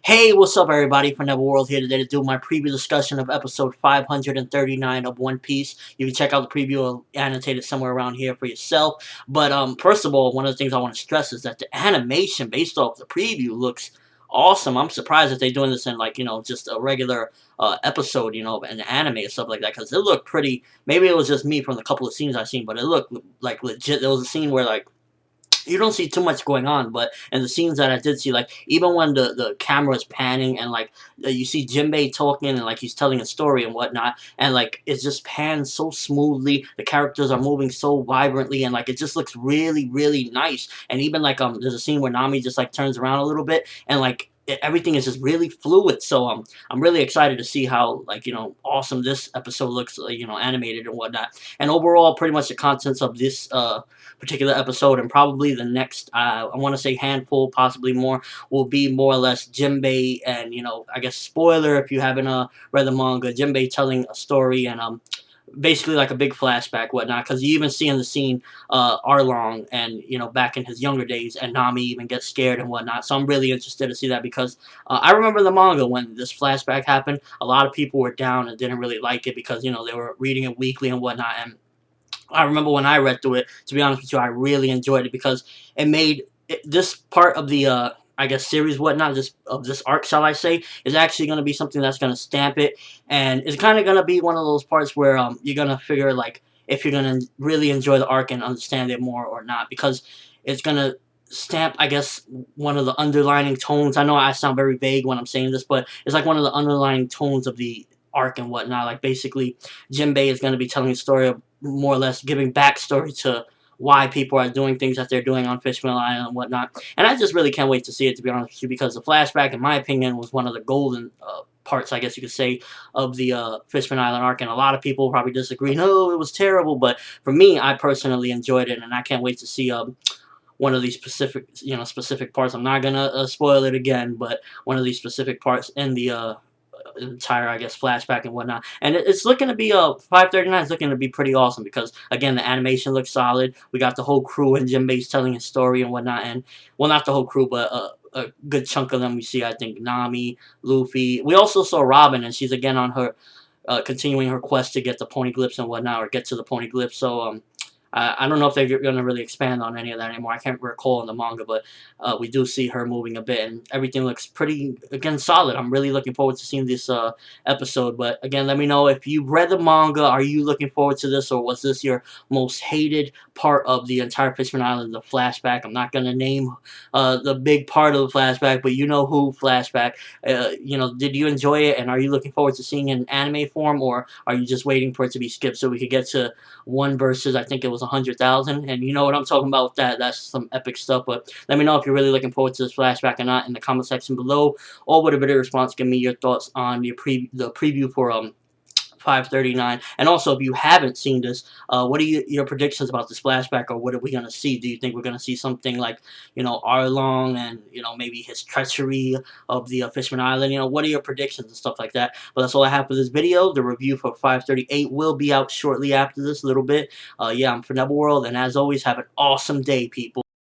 Hey, what's up everybody? ForneverWorld here today to do my preview discussion of episode 539 of One Piece. You can check out the preview, I'll annotate it somewhere around here for yourself. But first of all, one of the things I want to stress is that the animation based off the preview looks awesome. I'm surprised that they're doing this in just a regular episode, an anime and stuff like that, because it looked pretty. Maybe it was just me from the couple of scenes I've seen, but it looked like legit. There was a scene where you don't see too much going on, but in the scenes that I did see, like, even when the camera is panning and, like, you see Jinbei talking and, like, he's telling a story and whatnot, and, like, it just pans so smoothly, the characters are moving so vibrantly, and, like, it just looks really, really nice, and even, like, there's a scene where Nami just, like, turns around a little bit, and, like, everything is just really fluid, so I'm really excited to see how, like, awesome this episode looks, animated and whatnot, and overall, pretty much the contents of this, particular episode and probably the next I want to say handful, possibly more, will be more or less Jinbei and I guess spoiler if you haven't read the manga, Jinbei telling a story and basically like a big flashback whatnot, because you even see in the scene Arlong and back in his younger days, and Nami even gets scared and whatnot, so I'm really interested to see that because I remember the manga when this flashback happened, a lot of people were down and didn't really like it because they were reading it weekly and whatnot, and I remember when I read through it, to be honest with you, I really enjoyed it because it made this part of the, I guess, series, whatnot, of this arc, shall I say, is actually going to be something that's going to stamp it. And it's kind of going to be one of those parts where you're going to figure, like, if you're going to really enjoy the arc and understand it more or not. Because it's going to stamp, I guess, one of the underlining tones. I know I sound very vague when I'm saying this, but it's like one of the underlining tones of the arc and whatnot. Like, basically, Jinbei is going to be telling a story of more or less giving backstory to why people are doing things that they're doing on Fishman Island and whatnot. And I just really can't wait to see it, to be honest with you, because the flashback, in my opinion, was one of the golden parts, I guess you could say, of the Fishman Island arc. And a lot of people probably disagree. No, it was terrible. But for me, I personally enjoyed it, and I can't wait to see one of these specific parts. I'm not gonna spoil it again, but one of these specific parts in the entire, I guess, flashback and whatnot. And it's looking to be 539 is looking to be pretty awesome because again the animation looks solid. We got the whole crew and Jinbei's telling his story and whatnot, and well, not the whole crew, but a good chunk of them. We see, I think, Nami, Luffy. We also saw Robin, and she's again on her continuing her quest to get the poneglyphs and whatnot, or get to the poneglyphs. So I don't know if they're going to really expand on any of that anymore. I can't recall in the manga, but we do see her moving a bit, and everything looks pretty, again, solid. I'm really looking forward to seeing this episode. But again, let me know if you read the manga. Are you looking forward to this, or was this your most hated part of the entire Fishman Island, the flashback? I'm not going to name the big part of the flashback, but you know who flashback. Did you enjoy it, and are you looking forward to seeing it in anime form, or are you just waiting for it to be skipped so we could get to one versus, I think it was 100,000, and you know what I'm talking about with that. That's some epic stuff. But let me know if you're really looking forward to this flashback or not in the comment section below, or with a video response, give me your thoughts on the preview for 539. And also, if you haven't seen this, what are your predictions about this flashback, or what are we going to see? Do you think we're going to see something like, Arlong and, maybe his treachery of the Fishman Island? What are your predictions and stuff like that? But that's all I have for this video. The review for 538 will be out shortly after this, a little bit. Yeah, I'm ForneverWorld, and as always, have an awesome day, people.